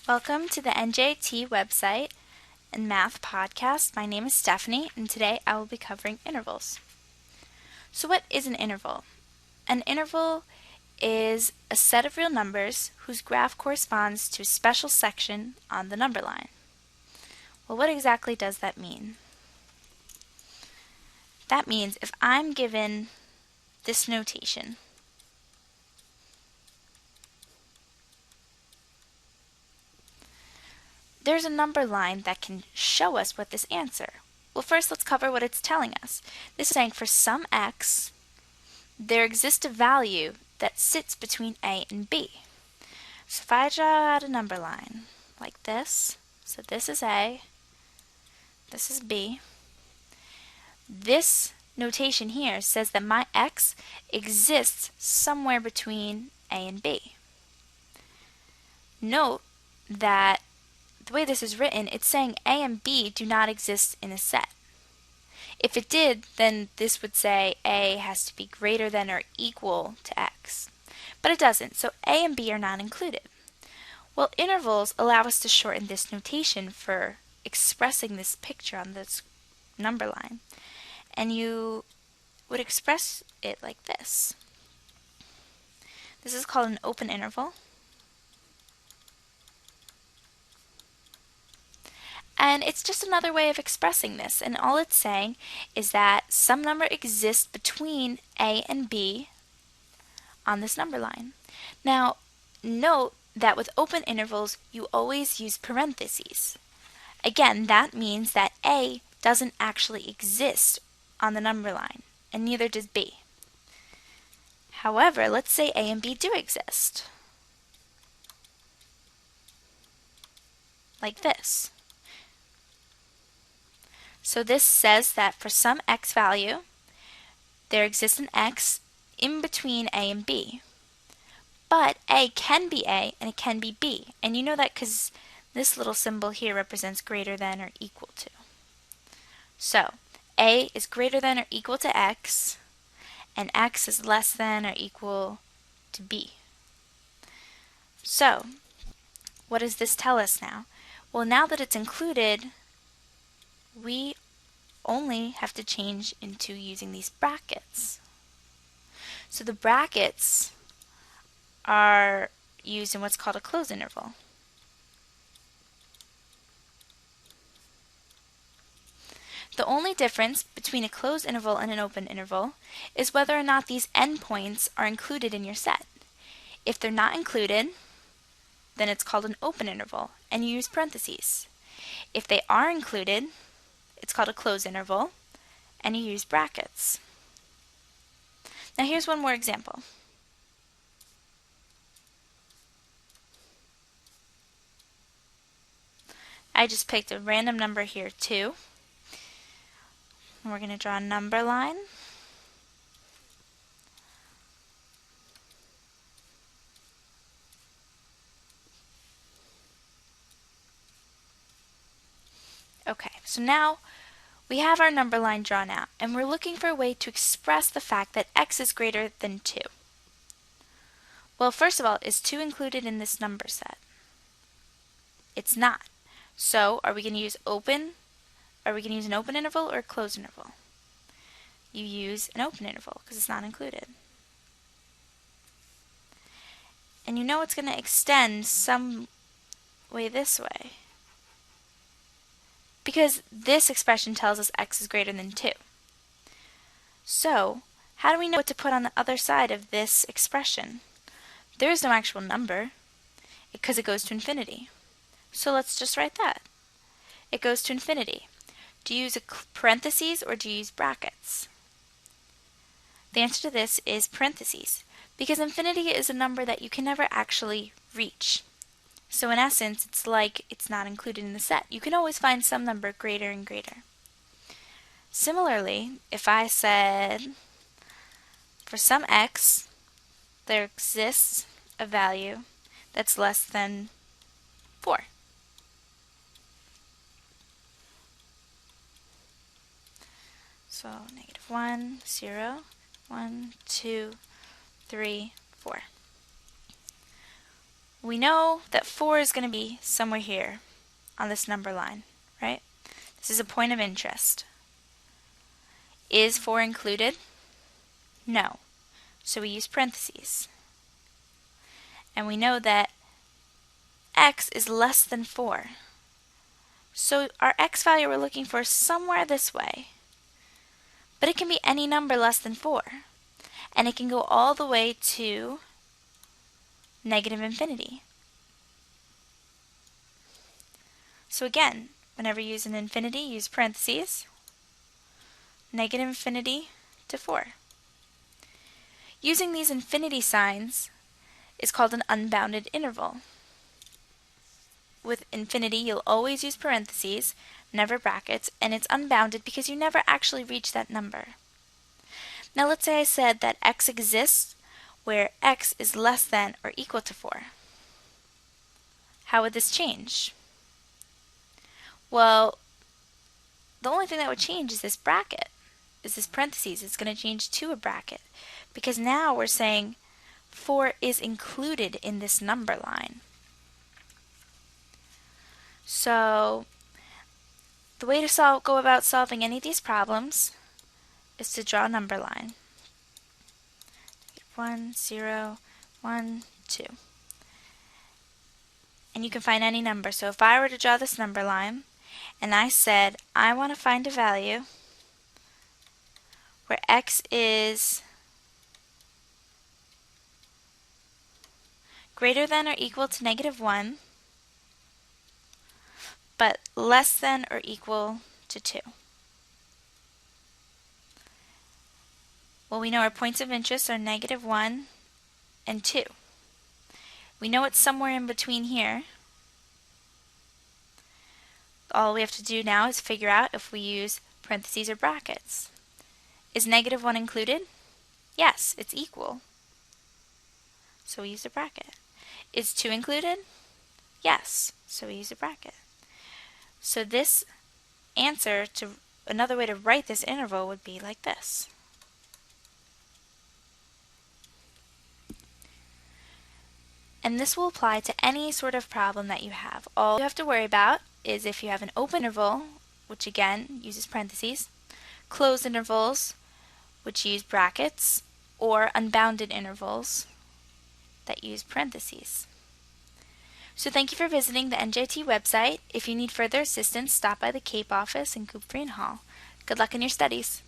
Welcome to the NJT website and math podcast. My name is Stephanie, and today I will be covering intervals. So what is an interval? An interval is a set of real numbers whose graph corresponds to a special section on the number line. Well, what exactly does that mean? That means if I'm given this notation, there's a number line that can show us what this answer. Well, first let's cover what it's telling us. This is saying for some x, there exists a value that sits between a and b. So if I draw out a number line like this, so this is a, this is b, this notation here says that my x exists somewhere between a and b. Note that the way this is written, it's saying a and b do not exist in a set. If it did, then this would say a has to be greater than or equal to x. But it doesn't, so a and b are not included. Well, intervals allow us to shorten this notation for expressing this picture on this number line. And you would express it like this. This is called an open interval. And it's just another way of expressing this, and all it's saying is that some number exists between a and b on this number line. Now, note that with open intervals, you always use parentheses. Again, that means that a doesn't actually exist on the number line, and neither does b. However, let's say a and b do exist. Like this. So this says that for some x value, there exists an x in between a and b. But a can be a and it can be b. And you know that because this little symbol here represents greater than or equal to. So a is greater than or equal to x, and x is less than or equal to b. So what does this tell us now? Well, now that it's included, we only have to change into using these brackets. So the brackets are used in what's called a closed interval. The only difference between a closed interval and an open interval is whether or not these endpoints are included in your set. If they're not included, then it's called an open interval, and you use parentheses. If they are included, it's called a closed interval, and you use brackets. Now here's one more example. I just picked a random number here, 2. And we're going to draw a number line. Okay, so now we have our number line drawn out, and we're looking for a way to express the fact that x is greater than 2. Well, first of all, is 2 included in this number set? It's not. So, are we going to use open? Are we going to use an open interval or a closed interval? You use an open interval because it's not included. And you know it's going to extend some way this way, because this expression tells us x is greater than 2. So, how do we know what to put on the other side of this expression? There is no actual number because it goes to infinity. So let's just write that. It goes to infinity. Do you use a parentheses or do you use brackets? The answer to this is parentheses, because infinity is a number that you can never actually reach. So in essence, it's like it's not included in the set. You can always find some number greater and greater. Similarly, if I said for some x, there exists a value that's less than 4. So -1, 0, 1, 2, 3, 4. We know that 4 is going to be somewhere here on this number line, right? This is a point of interest. Is 4 included? No. So we use parentheses. And we know that x is less than 4. So our x value we're looking for is somewhere this way. But it can be any number less than 4. And it can go all the way to negative infinity. So again, whenever you use an infinity, use parentheses, negative infinity to 4. Using these infinity signs is called an unbounded interval. With infinity, you'll always use parentheses, never brackets, and it's unbounded because you never actually reach that number. Now let's say I said that x exists where x is less than or equal to 4. How would this change? Well, the only thing that would change is this bracket, is this parentheses. It's going to change to a bracket because now we're saying 4 is included in this number line. So the way to go about solving any of these problems is to draw a number line. 1, 0, 1, 2. And you can find any number. So if I were to draw this number line and I said I want to find a value where x is greater than or equal to negative 1 but less than or equal to 2. Well, we know our points of interest are negative 1 and 2. We know it's somewhere in between here. All we have to do now is figure out if we use parentheses or brackets. Is negative 1 included? Yes, it's equal. So we use a bracket. Is 2 included? Yes, so we use a bracket. So this answer, to another way to write this interval would be like this. And this will apply to any sort of problem that you have. All you have to worry about is if you have an open interval, which again uses parentheses, closed intervals, which use brackets, or unbounded intervals that use parentheses. So thank you for visiting the NJIT website. If you need further assistance, stop by the CAPE office in Cooper and Hall. Good luck in your studies.